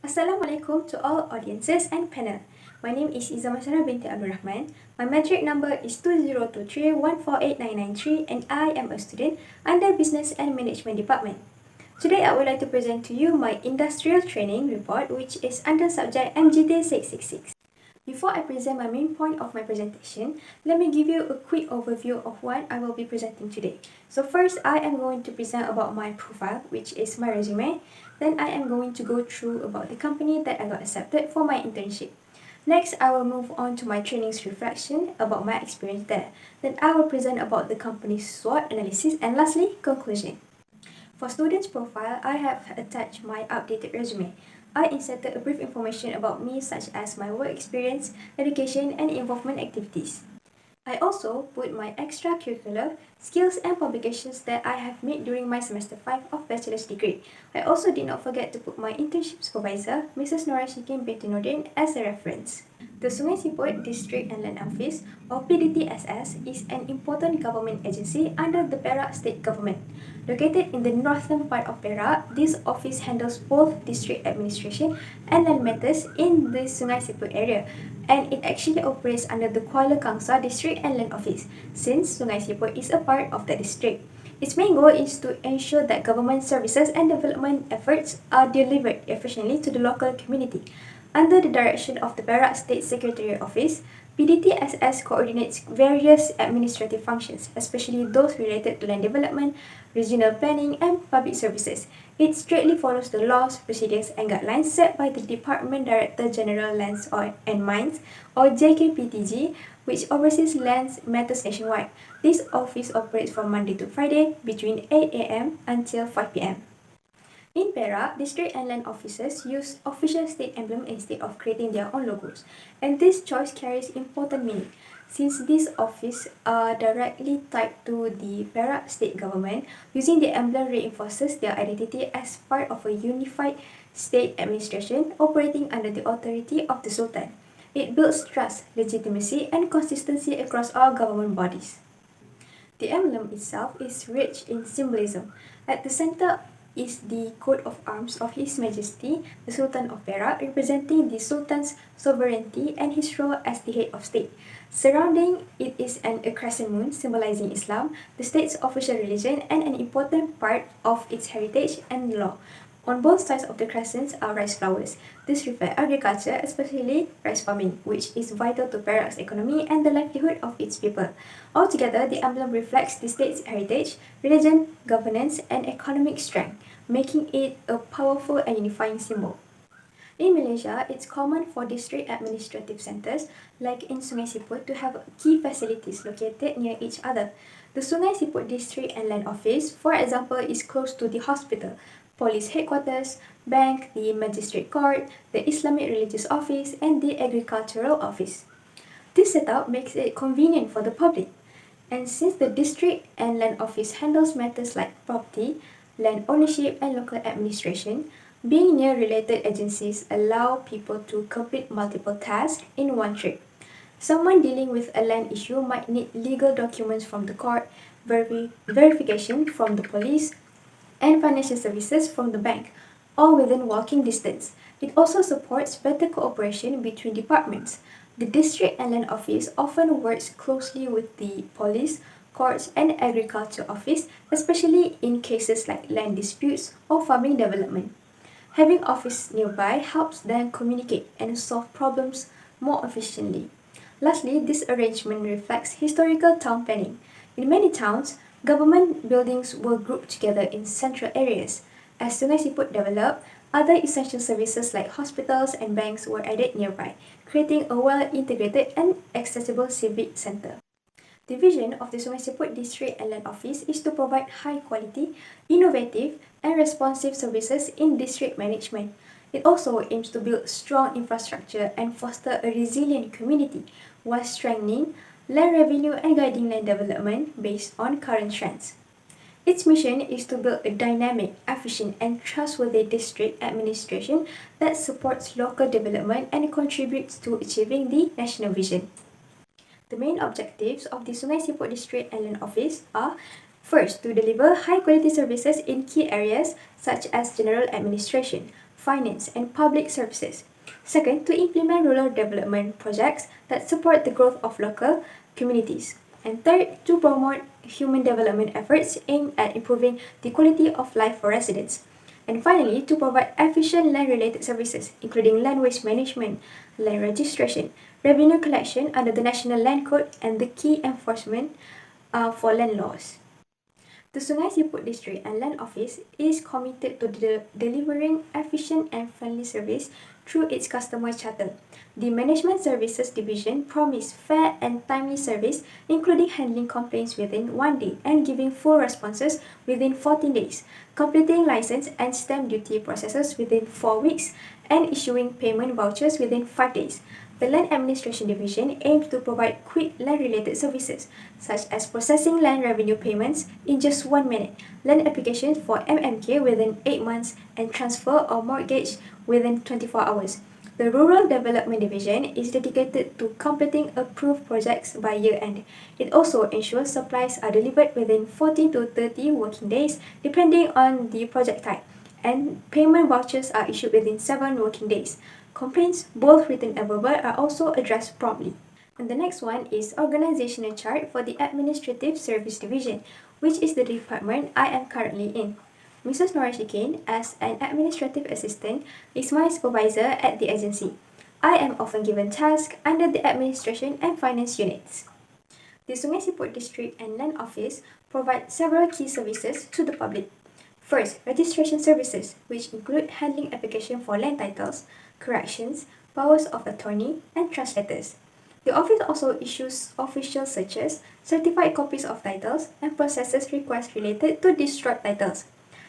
Assalamualaikum to all audiences and panel. My name is Izzah binti Rahman. My Matrik number is 2023148993 and I am a student under Business and Management Department. Today I would like to present to you my industrial training report which is under subject MGT666. Before I present my main point of my presentation, let me give you a quick overview of what I will be presenting today. So first, I am going to present about my profile, which is my resume. Then I am going to go through about the company that I got accepted for my internship. Next, I will move on to my trainings reflection about my experience there. Then I will present about the company's SWOT analysis and lastly, conclusion. For students' profile, I have attached my updated resume. I inserted a brief information about me such as my work experience, education, and involvement activities. I also put my extracurricular skills and publications that I have made during my semester 5 of bachelor's degree. I also did not forget to put my internship supervisor, Mrs. Nora Shikin binti Nordin, as a reference. The Sungai Siput District and Land Office, or PDTSS, is an important government agency under the Perak State Government. Located in the northern part of Perak, this office handles both district administration and land matters in the Sungai Siput area, and it actually operates under the Kuala Kangsar District and Land Office, since Sungai Siput is a part of the district. Its main goal is to ensure that government services and development efforts are delivered efficiently to the local community. Under the direction of the Perak State Secretariat Office, PDTSS coordinates various administrative functions, especially those related to land development, regional planning, and public services. It strictly follows the laws, procedures, and guidelines set by the Department Director General Lands and Mines, or JKPTG, which oversees lands matters nationwide. This office operates from Monday to Friday between 8 a.m. until 5 p.m. In Perak, district and land officers use official state emblem instead of creating their own logos, and this choice carries important meaning. Since these offices are directly tied to the Perak state government, using the emblem reinforces their identity as part of a unified state administration operating under the authority of the Sultan. It builds trust, legitimacy, and consistency across all government bodies. The emblem itself is rich in symbolism. At the center is the coat of arms of His Majesty, the Sultan of Perak, representing the Sultan's sovereignty and his role as the head of state. Surrounding it is a crescent moon symbolizing Islam, the state's official religion, and an important part of its heritage and law. On both sides of the crescents are rice flowers. This reflects agriculture, especially rice farming, which is vital to Perak's economy and the livelihood of its people. Altogether, the emblem reflects the state's heritage, religion, governance, and economic strength, making it a powerful and unifying symbol. In Malaysia, it's common for district administrative centres, like in Sungai Siput, to have key facilities located near each other. The Sungai Siput District and Land Office, for example, is close to the hospital, police headquarters, bank, the magistrate court, the Islamic Religious Office, and the Agricultural Office. This setup makes it convenient for the public. And since the District and Land Office handles matters like property, land ownership, and local administration, being near related agencies allow people to complete multiple tasks in one trip. Someone dealing with a land issue might need legal documents from the court, verification from the police, and financial services from the bank, all within walking distance. It also supports better cooperation between departments. The District and Land Office often works closely with the police, courts, and agriculture office, especially in cases like land disputes or farming development. Having office nearby helps them communicate and solve problems more efficiently. Lastly, this arrangement reflects historical town planning. In many towns, government buildings were grouped together in central areas. As Sungai Siput developed, other essential services like hospitals and banks were added nearby, creating a well-integrated and accessible civic center. The vision of the Sungai Siput District and Land Office is to provide high-quality, innovative, and responsive services in district management. It also aims to build strong infrastructure and foster a resilient community while strengthening land revenue and guiding land development based on current trends. Its mission is to build a dynamic, efficient, and trustworthy district administration that supports local development and contributes to achieving the national vision. The main objectives of the Sungai Siput District and Land Office are: first, to deliver high-quality services in key areas such as general administration. finance, and public services. Second, to implement rural development projects that support the growth of local communities. And third, to promote human development efforts aimed at improving the quality of life for residents. And finally, to provide efficient land-related services, including land waste management, land registration, revenue collection under the National Land Code, and the key enforcement for land laws. The Sungai Siput District and Land Office is committed to delivering efficient and friendly service through its customer charter. The Management Services Division promises fair and timely service, including handling complaints within 1 day and giving full responses within 14 days, completing license and stamp duty processes within 4 weeks, and issuing payment vouchers within 5 days. The Land Administration Division aims to provide quick land-related services, such as processing land revenue payments in just 1 minute, land applications for MMK within 8 months, and transfer or mortgage within 24 hours. The Rural Development Division is dedicated to completing approved projects by year-end. It also ensures supplies are delivered within 40 to 30 working days, depending on the project type, and payment vouchers are issued within 7 working days. Complaints, both written and verbal, are also addressed promptly. And the next one is Organizational Chart for the Administrative Service Division, which is the department I am currently in. Mrs. Nora Shikin, as an administrative assistant, is my supervisor at the agency. I am often given tasks under the administration and finance units. The Sungai Siput District and Land Office provide several key services to the public. First, registration services, which include handling application for land titles, corrections, powers of attorney, and trust letters. The office also issues official searches, certified copies of titles, and processes requests related to destroyed titles.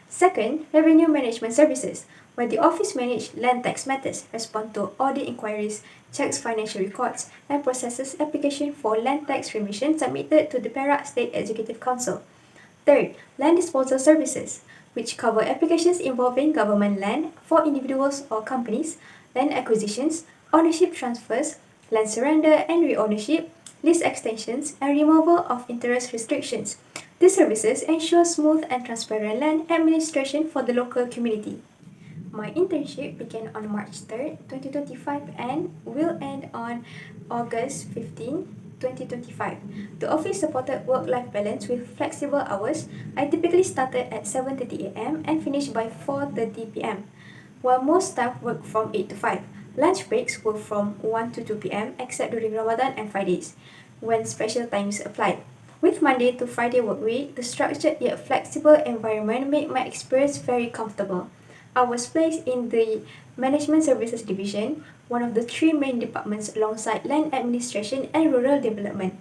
Second, revenue management services, where the office manages land tax matters, responds to audit inquiries, checks financial records, and processes application for land tax remission submitted to the Perak State Executive Council. Third, land disposal services, which cover applications involving government land for individuals or companies, land acquisitions, ownership transfers, land surrender and re-ownership, lease extensions, and removal of interest restrictions. These services ensure smooth and transparent land administration for the local community. My internship began on March 3, 2025 and will end on August 15, 2025. The office supported work-life balance with flexible hours. I typically started at 7:30 a.m. and finished by 4:30 p.m., while most staff work from 8 to 5. Lunch breaks were from 1 to 2 p.m. except during Ramadan and Fridays, when special times applied. With Monday to Friday work week, the structured yet flexible environment made my experience very comfortable. I was placed in the Management Services Division, one of the 3 main departments alongside Land Administration and Rural Development.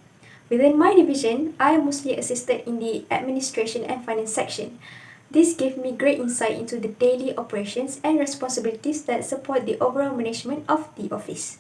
Within my division, I mostly assisted in the Administration and Finance section. This gave me great insight into the daily operations and responsibilities that support the overall management of the office.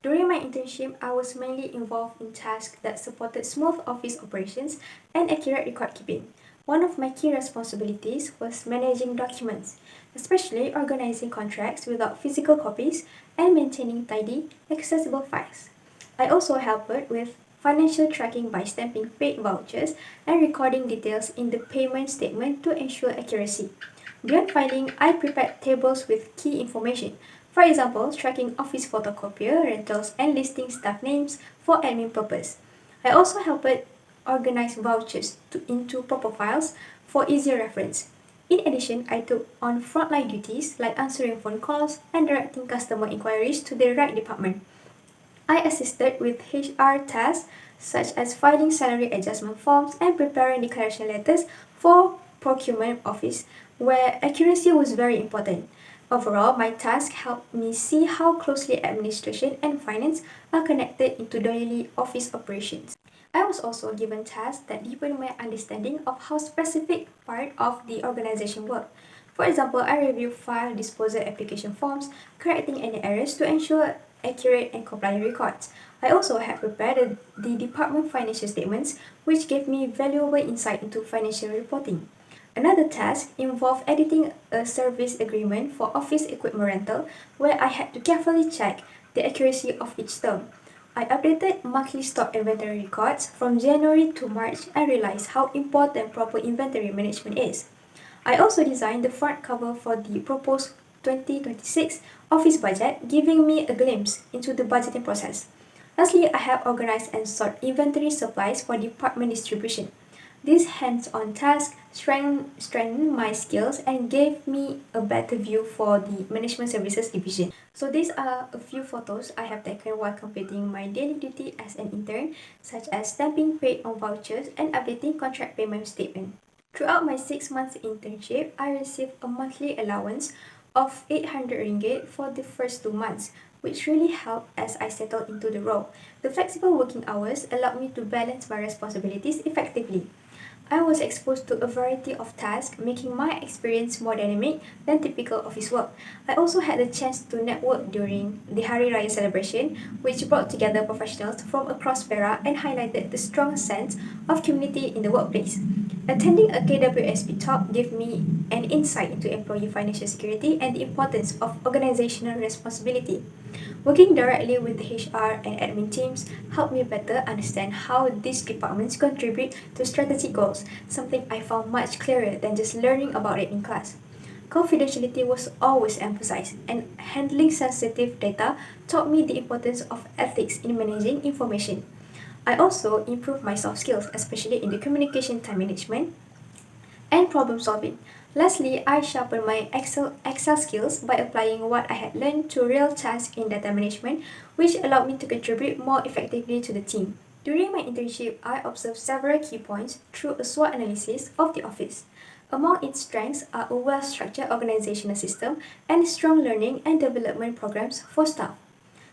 During my internship, I was mainly involved in tasks that supported smooth office operations and accurate record keeping. One of my key responsibilities was managing documents, especially organizing contracts without physical copies and maintaining tidy, accessible files. I also helped with financial tracking by stamping paid vouchers and recording details in the payment statement to ensure accuracy. Beyond filing, I prepared tables with key information. For example, tracking office photocopier, rentals, and listing staff names for admin purpose. I also helped organize vouchers into proper files for easier reference. In addition, I took on frontline duties like answering phone calls and directing customer inquiries to the right department. I assisted with HR tasks such as filing salary adjustment forms and preparing declaration letters for procurement office, where accuracy was very important. Overall, my task helped me see how closely administration and finance are connected into daily office operations. I was also given tasks that deepened my understanding of how specific part of the organization work. For example, I reviewed file disposal application forms, correcting any errors to ensure accurate and compliant records. I also had prepared the department financial statements, which gave me valuable insight into financial reporting. Another task involved editing a service agreement for office equipment rental, where I had to carefully check the accuracy of each term. I updated monthly stock inventory records from January to March and realized how important proper inventory management is. I also designed the front cover for the proposed 2026 office budget, giving me a glimpse into the budgeting process. Lastly, I have organized and sort inventory supplies for department distribution. This hands-on task strengthened my skills and gave me a better view for the management services division. So these are a few photos I have taken while completing my daily duty as an intern, such as stamping paid on vouchers and updating contract payment statement. Throughout my 6 months internship, I received a monthly allowance of 800 ringgit for the first 2 months, which really helped as I settled into the role. The flexible working hours allowed me to balance my responsibilities effectively. I was exposed to a variety of tasks, making my experience more dynamic than typical office work. I also had the chance to network during the Hari Raya celebration, which brought together professionals from across Perak and highlighted the strong sense of community in the workplace. Attending a KWSP talk gave me an insight into employee financial security and the importance of organizational responsibility. Working directly with the HR and admin teams helped me better understand how these departments contribute to strategic goals, something I found much clearer than just learning about it in class. Confidentiality was always emphasized, and handling sensitive data taught me the importance of ethics in managing information. I also improved my soft skills, especially in the communication time management and problem solving. Lastly, I sharpened my Excel skills by applying what I had learned to real tasks in data management, which allowed me to contribute more effectively to the team. During my internship, I observed several key points through a SWOT analysis of the office. Among its strengths are a well structured organizational system and strong learning and development programs for staff.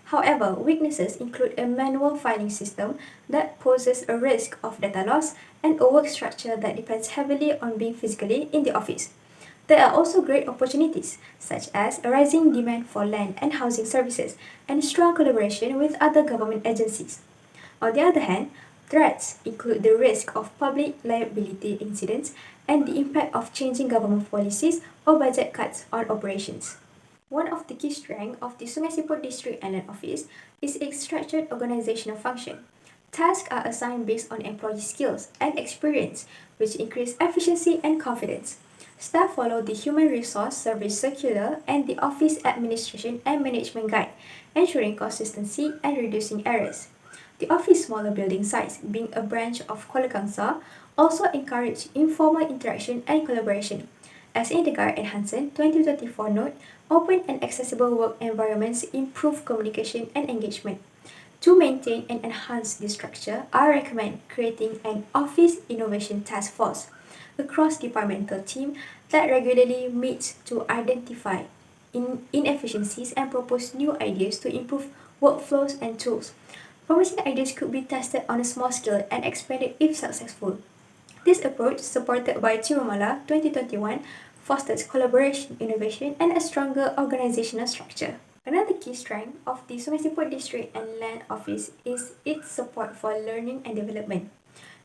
However, weaknesses include a manual filing system that poses a risk of data loss and a work structure that depends heavily on being physically in the office. There are also great opportunities, such as a rising demand for land and housing services and strong collaboration with other government agencies. On the other hand, threats include the risk of public liability incidents and the impact of changing government policies or budget cuts on operations. One of the key strengths of the Sungai Siput District and Land Office is its structured organizational function. Tasks are assigned based on employee skills and experience, which increase efficiency and confidence. Staff follow the Human Resource Service Circular and the Office Administration and Management Guide, ensuring consistency and reducing errors. The office smaller building size, being a branch of Kuala Kangsar, also encourage informal interaction and collaboration. As in the Guard and Hansen 2024 note, open and accessible work environments improve communication and engagement. To maintain and enhance this structure, I recommend creating an Office Innovation Task Force, a cross-departmental team that regularly meets to identify inefficiencies and propose new ideas to improve workflows and tools. Promising ideas could be tested on a small scale and expanded if successful. This approach, supported by Tirumala 2021, fosters collaboration, innovation, and a stronger organizational structure. Another key strength of the Sungai Siput District and Land Office is its support for learning and development.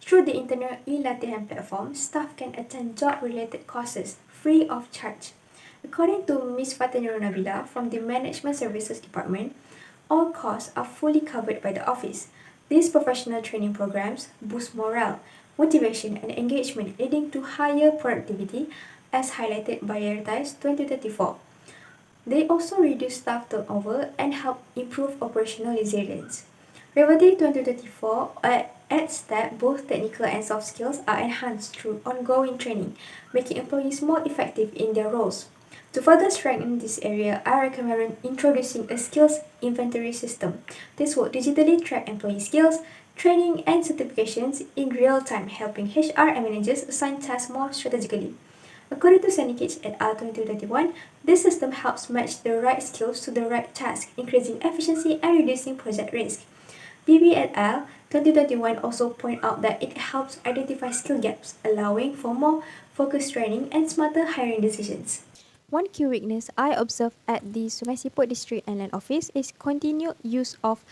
Through the internal e-latihan platform, staff can attend job-related courses free of charge. According to Ms. Fatanur Nabila from the Management Services Department, all costs are fully covered by the office. These professional training programs boost morale, motivation, and engagement, leading to higher productivity, as highlighted by Yertais 2034. They also reduce staff turnover and help improve operational resilience. Revati 2024 adds that both technical and soft skills are enhanced through ongoing training, making employees more effective in their roles. To further strengthen this area, I recommend introducing a skills inventory system. This will digitally track employee skills, training, and certifications in real time, helping HR and managers assign tasks more strategically. According to Sanikich et al. 2021, this system helps match the right skills to the right task, increasing efficiency and reducing project risk. BB et al. 2021 also point out that it helps identify skill gaps, allowing for more focused training and smarter hiring decisions. One key weakness I observed at the Sungai Siput District and Land Office is continued use of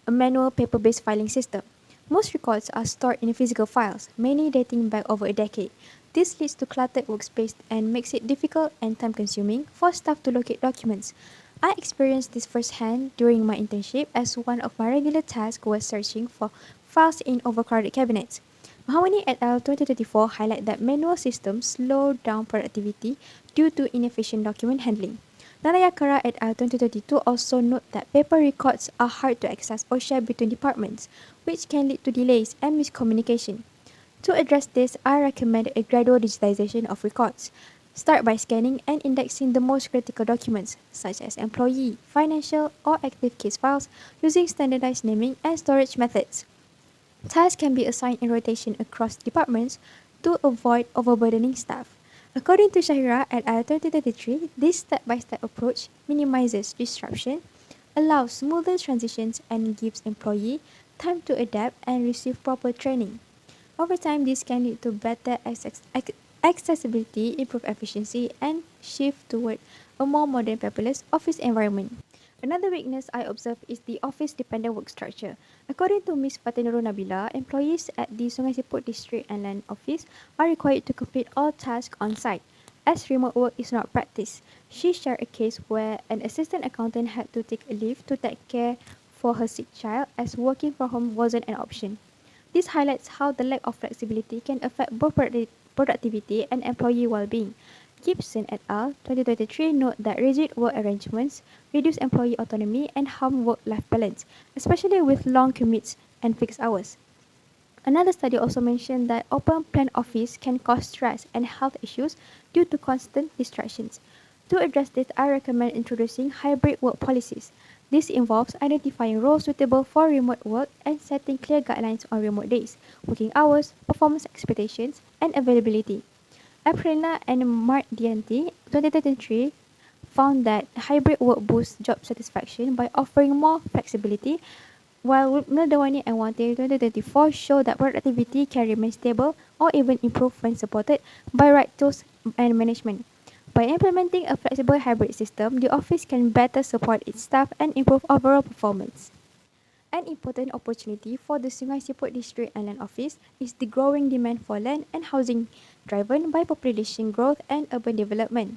a manual paper-based filing system. Most records are stored in physical files, many dating back over a decade. This leads to cluttered workspace and makes it difficult and time-consuming for staff to locate documents. I experienced this firsthand during my internship as one of my regular tasks was searching for files in overcrowded cabinets. Mahamani et al. 2024 highlight that manual systems slow down productivity due to inefficient document handling. Nanayakara et al. 2022 also note that paper records are hard to access or share between departments, which can lead to delays and miscommunication. To address this, I recommend a gradual digitization of records. Start by scanning and indexing the most critical documents, such as employee, financial, or active case files, using standardized naming and storage methods. Tasks can be assigned in rotation across departments to avoid overburdening staff. According to Shahira et al. 2033, this step-by-step approach minimizes disruption, allows smoother transitions, and gives employee time to adapt and receive proper training. Over time, this can lead to better accessibility, improved efficiency, and shift toward a more modern paperless office environment. Another weakness I observe is the office-dependent work structure. According to Ms. Fatinurul Nabila, employees at the Sungai Siput District and Land Office are required to complete all tasks on site, as remote work is not practiced. She shared a case where an assistant accountant had to take a leave to take care for her sick child, as working from home wasn't an option. This highlights how the lack of flexibility can affect both productivity and employee well-being. Gibson et al. 2023 note that rigid work arrangements reduce employee autonomy and harm work-life balance, especially with long commutes and fixed hours. Another study also mentioned that open plan office can cause stress and health issues due to constant distractions. To address this, I recommend introducing hybrid work policies. This involves identifying roles suitable for remote work and setting clear guidelines on remote days, working hours, performance expectations, and availability. Aprina and Mardianti, 2023, found that hybrid work boosts job satisfaction by offering more flexibility, while Nildawani and Wante 2024 show that productivity can remain stable or even improve when supported by right tools and management. By implementing a flexible hybrid system, the office can better support its staff and improve overall performance. An important opportunity for the Sungai Siput District and Land Office is the growing demand for land and housing driven by population growth and urban development,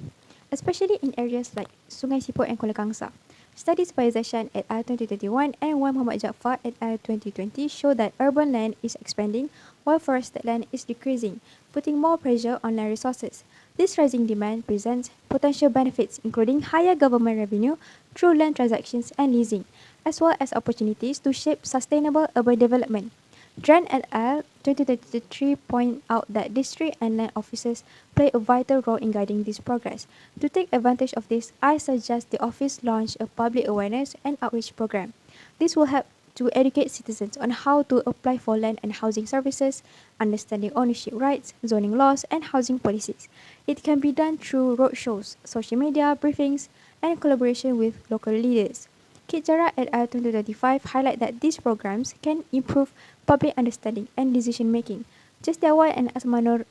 especially in areas like Sungai Siput and Kuala Kangsar. Studies by Zashan et al. 2021 and Wan Muhammad Jaafar et al. 2020 show that urban land is expanding while forested land is decreasing, putting more pressure on land resources. This rising demand presents potential benefits including higher government revenue through land transactions and leasing, as well as opportunities to shape sustainable urban development. Dren et al. 2023 point out that district and land officers play a vital role in guiding this progress. To take advantage of this, I suggest the office launch a public awareness and outreach program. This will help to educate citizens on how to apply for land and housing services, understanding ownership rights, zoning laws, and housing policies. It can be done through roadshows, social media briefings, and collaboration with local leaders. Kijara et al. 2025 highlight that these programs can improve public understanding and decision making. Justiawan and Asmanur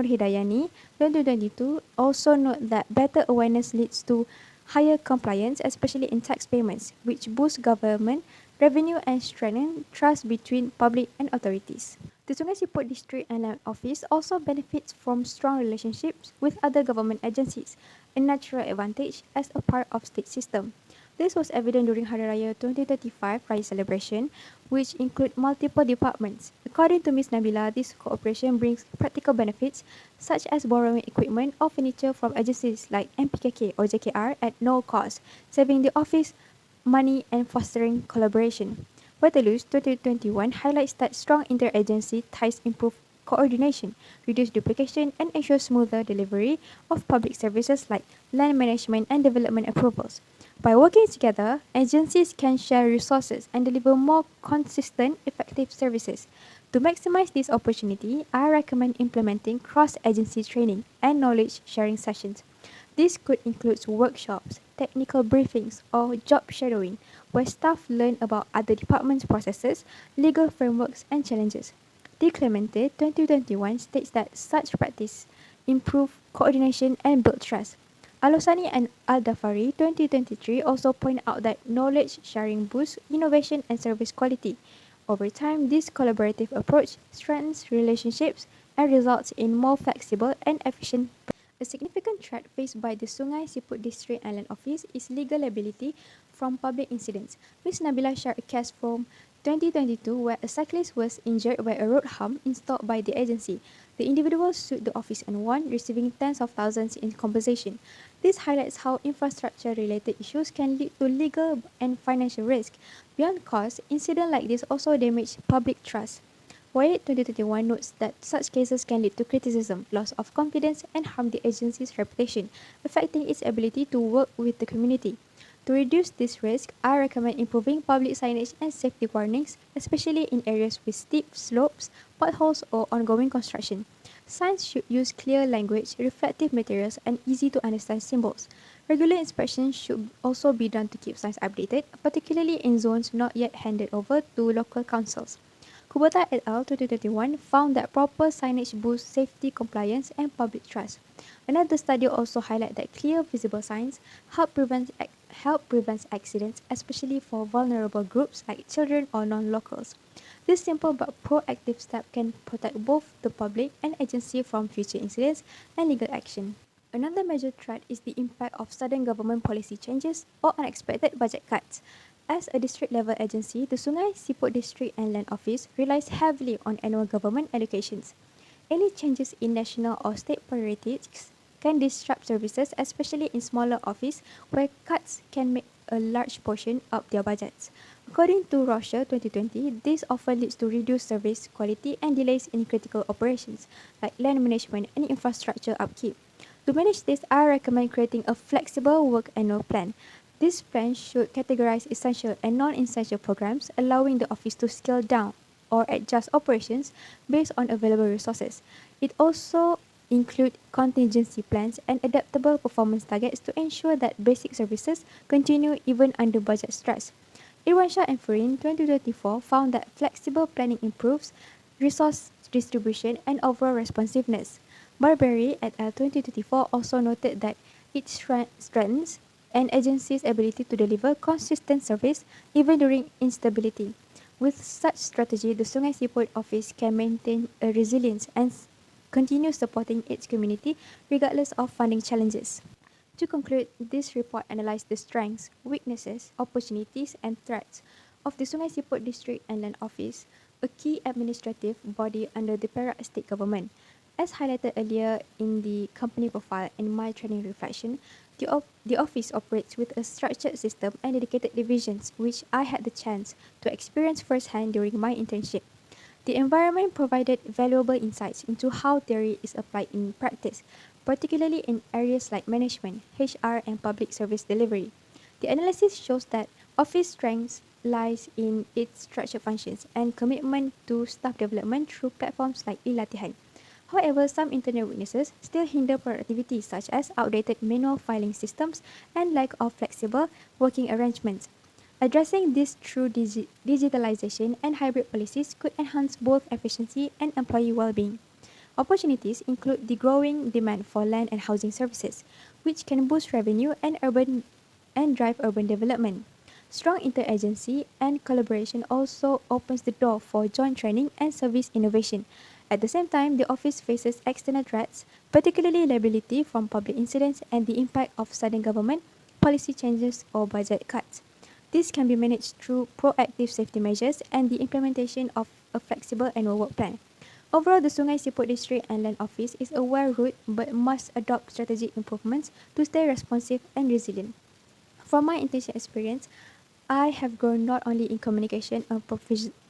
Hidayani 2022 also note that better awareness leads to higher compliance, especially in tax payments, which boost government revenue and strengthen trust between public and authorities. The Sungai Siput District and Land Office also benefits from strong relationships with other government agencies, a natural advantage as a part of state system. This was evident during Hari Raya 2035 Raya celebration, which include multiple departments. According to Ms. Nabila, this cooperation brings practical benefits such as borrowing equipment or furniture from agencies like MPKK or JKR at no cost, saving the office money and fostering collaboration. Waterloos 2021 highlights that strong interagency ties improve coordination, reduce duplication, and ensure smoother delivery of public services like land management and development approvals. By working together, agencies can share resources and deliver more consistent, effective services. To maximize this opportunity, I recommend implementing cross-agency training and knowledge sharing sessions. This could include workshops, technical briefings, or job shadowing, where staff learn about other departments' processes, legal frameworks, and challenges. De Clemente 2021 states that such practice improve coordination and build trust. Alosani and Al-Dafari 2023 also point out that knowledge sharing boosts innovation and service quality. Over time, this collaborative approach strengthens relationships and results in more flexible and efficient. A significant threat faced by the Sungai Siput District and Land Office is legal liability from public incidents. Ms. Nabila shared a case from 2022 where a cyclist was injured by a road hump installed by the agency. The individual sued the office and won, receiving tens of thousands in compensation. This highlights how infrastructure-related issues can lead to legal and financial risk. Beyond cost, incidents like this also damage public trust. Wyatt 2021 notes that such cases can lead to criticism, loss of confidence, and harm the agency's reputation, affecting its ability to work with the community. To reduce this risk, I recommend improving public signage and safety warnings, especially in areas with steep slopes, potholes, or ongoing construction. Signs should use clear language, reflective materials, and easy to understand symbols. Regular inspections should also be done to keep signs updated, particularly in zones not yet handed over to local councils. Kubota et al. 2021 found that proper signage boosts safety compliance and public trust. Another study also highlighted that clear, visible signs help prevent accidents, especially for vulnerable groups like children or non-locals. This simple but proactive step can protect both the public and agency from future incidents and legal action. Another major threat is the impact of sudden government policy changes or unexpected budget cuts. As a district-level agency, the Sungai Siput District and Land Office relies heavily on annual government allocations. Any changes in national or state priorities can disrupt services, especially in smaller offices where cuts can make a large portion of their budgets. According to Rocher 2020, this often leads to reduced service quality and delays in critical operations like land management and infrastructure upkeep. To manage this, I recommend creating a flexible work annual plan. This plan should categorize essential and non-essential programs, allowing the office to scale down or adjust operations based on available resources. It also include contingency plans and adaptable performance targets to ensure that basic services continue even under budget stress. Irwansha and Furin 2024 found that flexible planning improves resource distribution and overall responsiveness. Barberry et al. 2024 also noted that it strengthens an agency's ability to deliver consistent service even during instability. With such strategy, the Sungai Siput office can maintain a resilience and continue supporting its community regardless of funding challenges. To conclude, this report analysed the strengths, weaknesses, opportunities, and threats of the Sungai Siput District and Land Office, a key administrative body under the Perak State Government. As highlighted earlier in the company profile and my training reflection, the office operates with a structured system and dedicated divisions, which I had the chance to experience firsthand during my internship. The environment provided valuable insights into how theory is applied in practice, particularly in areas like management, HR, and public service delivery. The analysis shows that office strengths lies in its structured functions and commitment to staff development through platforms like e-latihan. However, some internal weaknesses still hinder productivity, such as outdated manual filing systems and lack of flexible working arrangements. Addressing this through digitalization and hybrid policies could enhance both efficiency and employee well-being. Opportunities include the growing demand for land and housing services, which can boost revenue and drive urban development. Strong interagency and collaboration also opens the door for joint training and service innovation. At the same time, the office faces external threats, particularly liability from public incidents and the impact of sudden government policy changes or budget cuts. This can be managed through proactive safety measures and the implementation of a flexible annual work plan. Overall, the Sungai Siput District and Land Office is a well-ruled but must adopt strategic improvements to stay responsive and resilient. From my internship experience, I have grown not only in communication and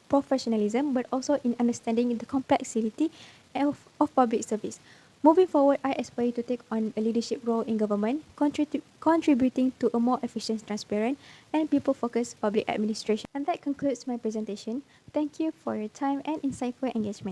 professionalism but also in understanding the complexity of public service. Moving forward, I aspire to take on a leadership role in government, contributing to a more efficient, transparent, and people-focused public administration. And that concludes my presentation. Thank you for your time and insightful engagement.